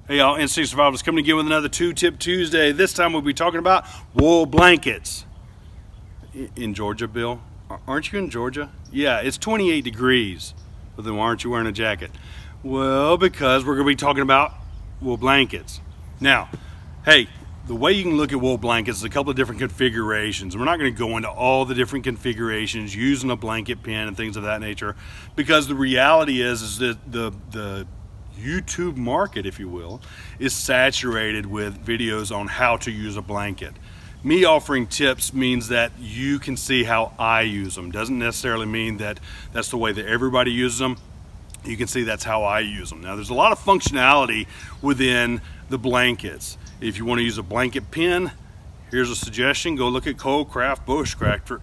Hey y'all, Instinct Survival is coming again with another 2-Tip Tuesday. This time we'll be talking about wool blankets. In Georgia, Bill? Aren't you in Georgia? Yeah, it's 28 degrees. But then why aren't you wearing a jacket? Well, because we're going to be talking about wool blankets. Now, hey, the way you can look at wool blankets is a couple of different configurations. We're not going to go into all the different configurations using a blanket pin and things of that nature, because the reality is that the YouTube market, if you will, is saturated with videos on how to use a blanket. Me offering tips means that you can see how I use them. Doesn't necessarily mean that that's the way that everybody uses them. You can see that's how I use them. Now, there's a lot of functionality within the blankets. If you want to use a blanket pin, here's a suggestion. Go look at Cold Cracker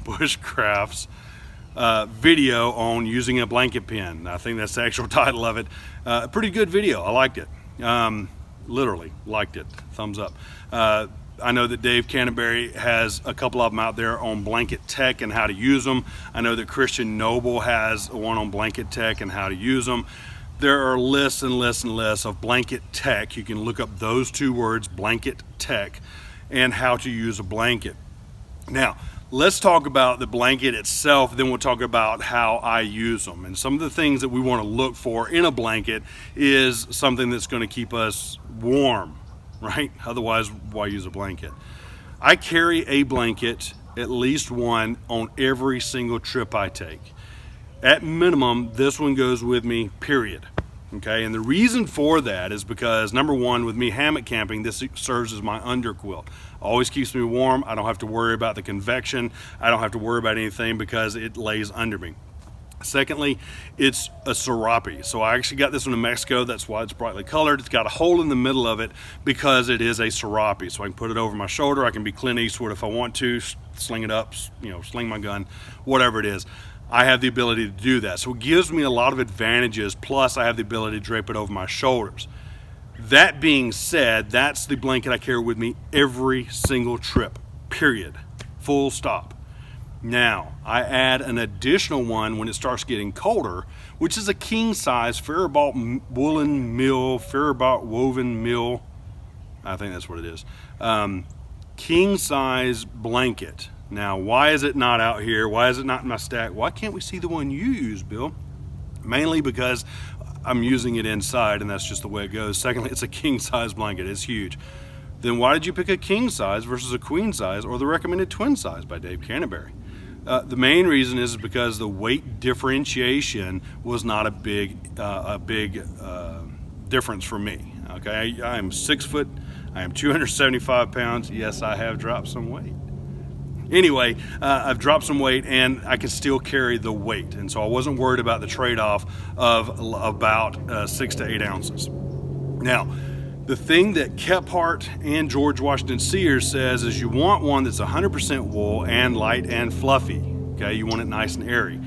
Bushcraft's video on using a blanket pin. I think that's the actual title of it. Pretty good video. I liked it. Literally liked it. Thumbs up. I know that Dave Canterbury has a couple of them out there on blanket tech and how to use them. I know that Christian Noble has one on blanket tech and how to use them. There are lists and lists and lists of blanket tech. You can look up those two words, blanket tech, and how to use a blanket. Now, let's talk about the blanket itself, then we'll talk about how I use them. And some of the things that we want to look for in a blanket is something that's going to keep us warm, right? Otherwise, why use a blanket? I carry a blanket, at least one, on every single trip I take. At minimum, this one goes with me, period. Okay, and the reason for that is because, number one, with me hammock camping, this serves as my underquilt. Always keeps me warm. I don't have to worry about the convection. I don't have to worry about anything because it lays under me. Secondly, it's a serape. So I actually got this one in Mexico. That's why it's brightly colored. It's got a hole in the middle of it because it is a serape. So I can put it over my shoulder. I can be Clint Eastwood if I want to, sling it up, sling my gun, whatever it is. I have the ability to do that. So it gives me a lot of advantages, plus I have the ability to drape it over my shoulders. That being said, that's the blanket I carry with me every single trip, period, full stop. Now, I add an additional one when it starts getting colder, which is a king-size Faribault woven mill, I think that's what it is, king-size blanket. Now, why is it not out here? Why is it not in my stack? Why can't we see the one you use, Bill? Mainly because I'm using it inside, and that's just the way it goes. Secondly, it's a king-size blanket. It's huge. Then why did you pick a king size versus a queen size or the recommended twin size by Dave Canterbury? The main reason is because the weight differentiation was not a big difference for me. Okay, I am 6 foot. I am 275 pounds. Yes, I have dropped some weight. Anyway, I've dropped some weight and I can still carry the weight, and so I wasn't worried about the trade-off of about 6 to 8 ounces. Now, the thing that Kephart and George Washington Sears says is you want one that's 100% wool and light and fluffy. Okay, you want it nice and airy.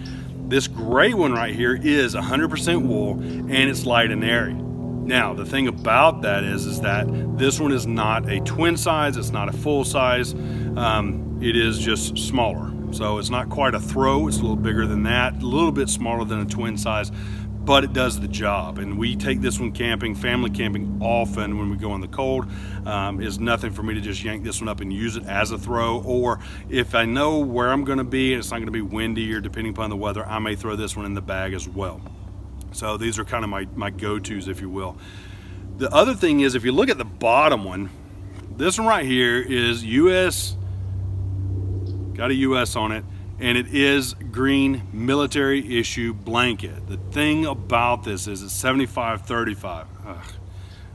This gray one right here is 100% wool and it's light and airy. Now, the thing about that is that this one is not a twin size, it's not a full size, it is just smaller. So it's not quite a throw, it's a little bigger than that, a little bit smaller than a twin size, but it does the job. And we take this one camping, family camping often when we go in the cold. It's nothing for me to just yank this one up and use it as a throw, or if I know where I'm gonna be and it's not gonna be windy or depending upon the weather, I may throw this one in the bag as well. So these are kind of my go-tos, if you will. The other thing is, if you look at the bottom one, this one right here is US, got a US on it, and it is green military issue blanket. The thing about this is it's 75-35,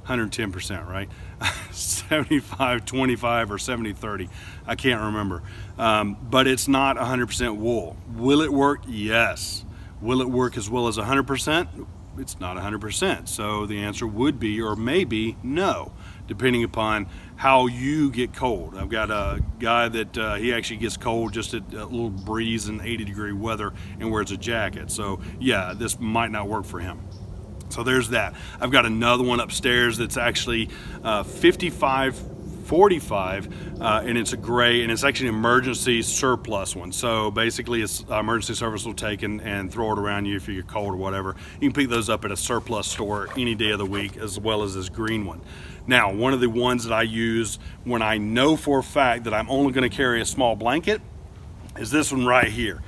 110%, right? 75-25 or 70-30, I can't remember. But it's not 100% wool. Will it work? Yes. Will it work as well as 100%? It's not 100%. So the answer would be, or maybe, no, depending upon how you get cold. I've got a guy that he actually gets cold just at a little breeze and 80-degree weather and wears a jacket. So yeah, this might not work for him. So there's that. I've got another one upstairs that's actually 55 $45, and it's a gray, and it's actually an emergency surplus one. So basically, it's emergency service will take and throw it around you if you get cold or whatever. You can pick those up at a surplus store any day of the week, as well as this green one. Now, one of the ones that I use when I know for a fact that I'm only going to carry a small blanket is this one right here.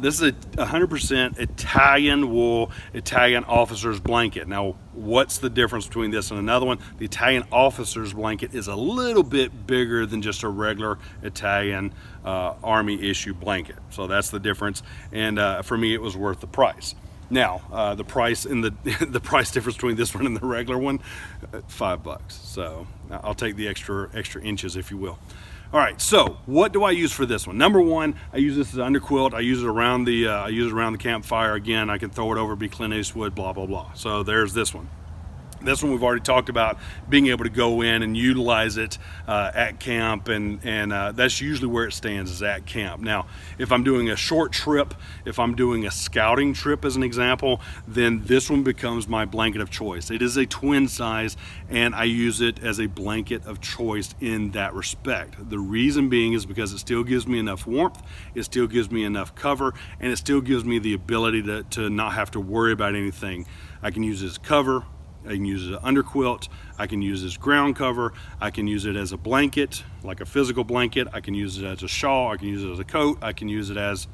This is a 100% Italian wool, Italian officer's blanket. Now, what's the difference between this and another one? The Italian officer's blanket is a little bit bigger than just a regular Italian Army issue blanket. So that's the difference. And for me, it was worth the price. Now, the price in the price difference between this one and the regular one, $5. So I'll take the extra inches, if you will. All right, so what do I use for this one? Number one, I use this as an underquilt. I use it around the campfire. Again, I can throw it over, be Clint Eastwood, blah blah blah. So there's this one. This one we've already talked about, being able to go in and utilize it at camp, and that's usually where it stands, is at camp. Now, if I'm doing a short trip, if I'm doing a scouting trip as an example, then this one becomes my blanket of choice. It is a twin size, and I use it as a blanket of choice in that respect. The reason being is because it still gives me enough warmth, it still gives me enough cover, and it still gives me the ability to not have to worry about anything. I can use it as cover, I can use it as an underquilt, I can use it as ground cover, I can use it as a blanket, like a physical blanket, I can use it as a shawl, I can use it as a coat, I can use it as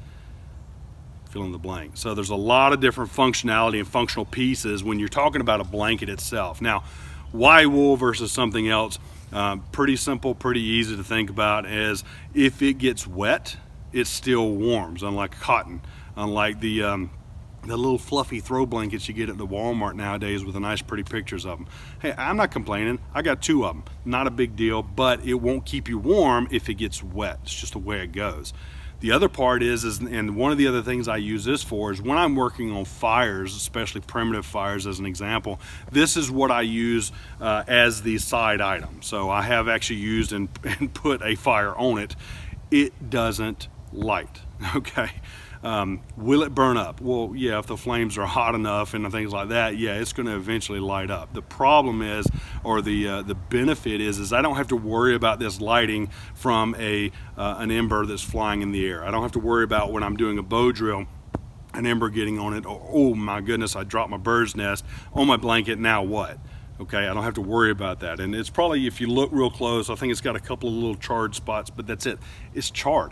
fill in the blank. So there's a lot of different functionality and functional pieces when you're talking about a blanket itself. Now, why wool versus something else? Pretty simple, pretty easy to think about, as if it gets wet, it still warms, unlike cotton, unlike the little fluffy throw blankets you get at the Walmart nowadays with the nice pretty pictures of them. Hey, I'm not complaining. I got 2 of them. Not a big deal, but it won't keep you warm if it gets wet. It's just the way it goes. The other part is, and one of the other things I use this for is when I'm working on fires, especially primitive fires as an example, this is what I use as the side item. So I have actually used and put a fire on it. It doesn't light, okay? Will it burn up? Well, yeah, if the flames are hot enough and things like that, yeah, it's going to eventually light up. The problem is, or the benefit is I don't have to worry about this lighting from an ember that's flying in the air. I don't have to worry about when I'm doing a bow drill, an ember getting on it. Oh my goodness, I dropped my bird's nest on my blanket, now what? Okay, I don't have to worry about that. And it's probably, if you look real close, I think it's got a couple of little charred spots, but that's it. It's charred.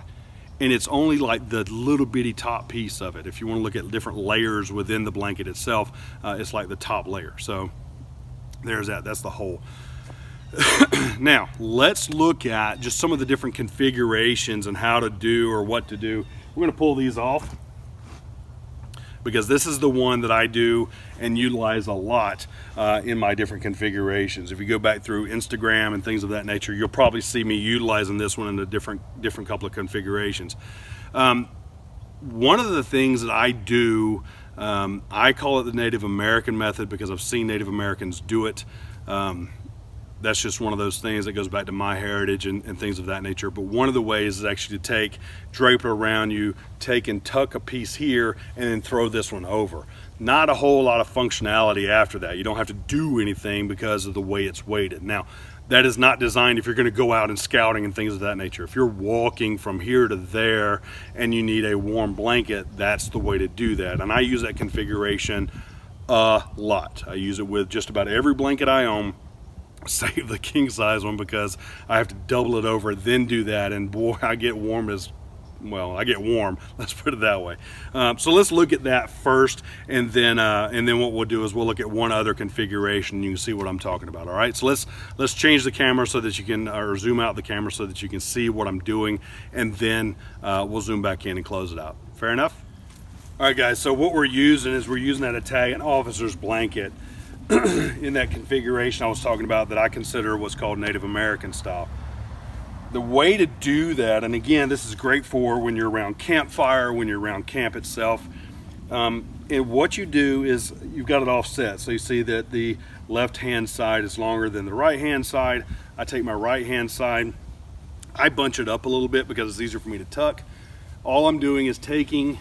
And it's only like the little bitty top piece of it. If you want to look at different layers within the blanket itself, it's like the top layer. So there's that, that's the whole. Now, let's look at just some of the different configurations and how to do or what to do. We're going to pull these off, because this is the one that I do and utilize a lot in my different configurations. If you go back through Instagram and things of that nature, you'll probably see me utilizing this one in a different couple of configurations. One of the things that I do, I call it the Native American method because I've seen Native Americans do it. That's just one of those things that goes back to my heritage and things of that nature. But one of the ways is actually to drape it around you, take and tuck a piece here, and then throw this one over. Not a whole lot of functionality after that. You don't have to do anything because of the way it's weighted. Now, that is not designed if you're going to go out and scouting and things of that nature. If you're walking from here to there and you need a warm blanket, that's the way to do that. And I use that configuration a lot. I use it with just about every blanket I own, save the king size one because I have to double it over, then do that, and boy, I get warm as well. I get warm, let's put it that way. So let's look at that first, and then what we'll do is we'll look at one other configuration. You can see what I'm talking about. All right, so let's change the camera so that you can, or zoom out the camera so that you can see what I'm doing, and then we'll zoom back in and close it out. Fair enough? All right, guys, so what we're using is that Italian officer's blanket in that configuration I was talking about that I consider what's called Native American style. The way to do that, and again, this is great for when you're around campfire, when you're around camp itself, and what you do is you've got it offset. So you see that the left hand side is longer than the right hand side. I take my right hand side, I bunch it up a little bit because it's easier for me to tuck. All I'm doing is taking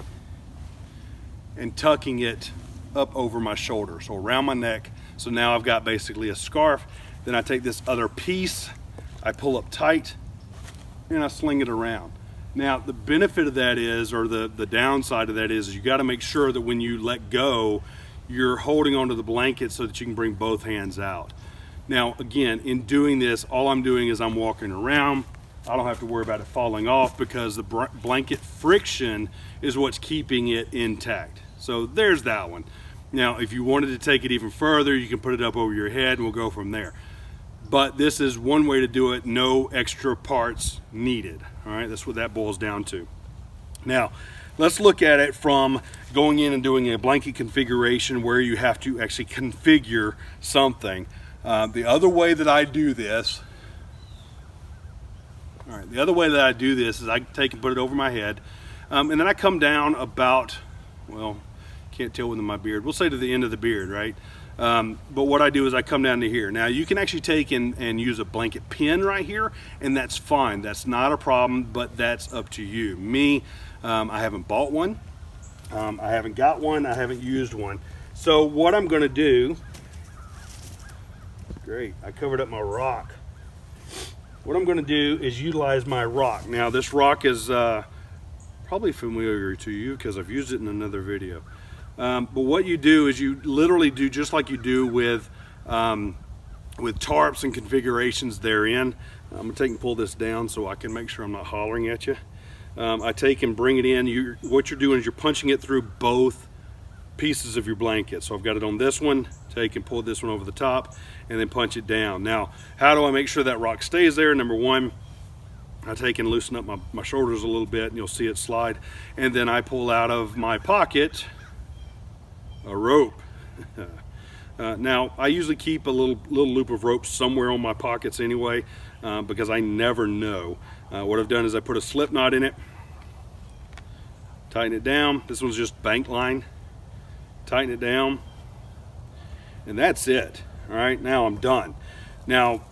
and tucking it up over my shoulder, so around my neck. So now I've got basically a scarf. Then I take this other piece, I pull up tight, and I sling it around. Now, the benefit of that is, or the downside of that is you got to make sure that when you let go, you're holding onto the blanket so that you can bring both hands out. Now, again, in doing this, all I'm doing is I'm walking around. I don't have to worry about it falling off because the blanket friction is what's keeping it intact. So there's that one. Now, if you wanted to take it even further, you can put it up over your head and we'll go from there. But this is one way to do it, no extra parts needed. All right, that's what that boils down to. Now, let's look at it from going in and doing a blanket configuration where you have to actually configure something. The other way that I do this, is I take and put it over my head, and then I come down about, well, can't tell within my beard. We'll say to the end of the beard, right? But what I do is I come down to here. Now you can actually take and use a blanket pin right here, and that's fine. That's not a problem, but that's up to you. Me, I haven't bought one. I haven't got one. I haven't used one. So what I'm gonna do, great, I covered up my rock. What I'm gonna do is utilize my rock. Now this rock is probably familiar to you because I've used it in another video. But what you do is you literally do just like you do with tarps and configurations therein. I'm gonna take and pull this down so I can make sure I'm not hollering at you. I take and bring it in. What you're doing is you're punching it through both pieces of your blanket. So I've got it on this one, take and pull this one over the top, and then punch it down. Now, how do I make sure that rock stays there? Number one, I take and loosen up my shoulders a little bit, and you'll see it slide. And then I pull out of my pocket a rope. Now, I usually keep a little loop of rope somewhere on my pockets anyway, because I never know. What I've done is I put a slip knot in it, tighten it down. This one's just bank line. Tighten it down, and that's it. All right, now I'm done. Now,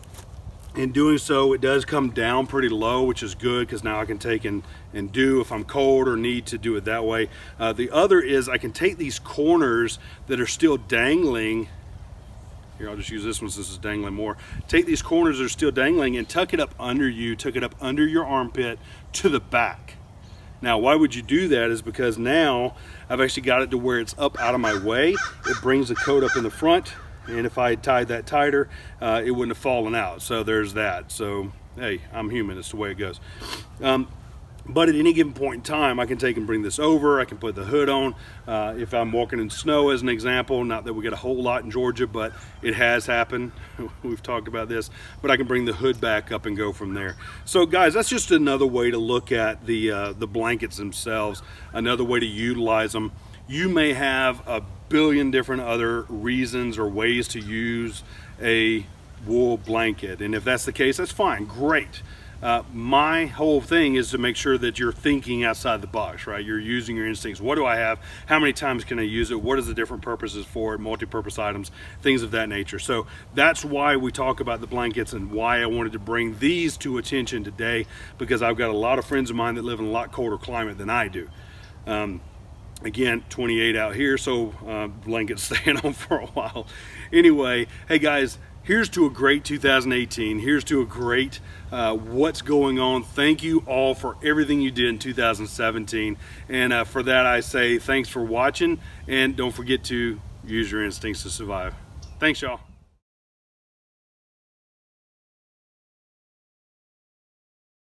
in doing so, it does come down pretty low, which is good because now I can take and do if I'm cold or need to do it that way. The other is I can take these corners that are still dangling. Here, I'll just use this one since it's dangling more. Take these corners that are still dangling and tuck it up under you, tuck it up under your armpit to the back. Now, why would you do that is because now I've actually got it to where it's up out of my way. It brings the coat up in the front, and if I had tied that tighter, it wouldn't have fallen out. So there's that. So, hey, I'm human. It's the way it goes. But at any given point in time, I can take and bring this over. I can put the hood on. If I'm walking in snow, as an example, not that we get a whole lot in Georgia, but it has happened. We've talked about this. But I can bring the hood back up and go from there. So, guys, that's just another way to look at the blankets themselves, another way to utilize them. You may have a billion different other reasons or ways to use a wool blanket. And if that's the case, that's fine. Great. My whole thing is to make sure that you're thinking outside the box, right? You're using your instincts. What do I have? How many times can I use it? What is the different purposes for it? Multi-purpose items, things of that nature. So that's why we talk about the blankets and why I wanted to bring these to attention today, because I've got a lot of friends of mine that live in a lot colder climate than I do. Again, 28 out here, so blankets staying on for a while. Anyway, hey guys, here's to a great 2018. Here's to a great what's going on. Thank you all for everything you did in 2017. And for that, I say thanks for watching. And don't forget to use your instincts to survive. Thanks, y'all.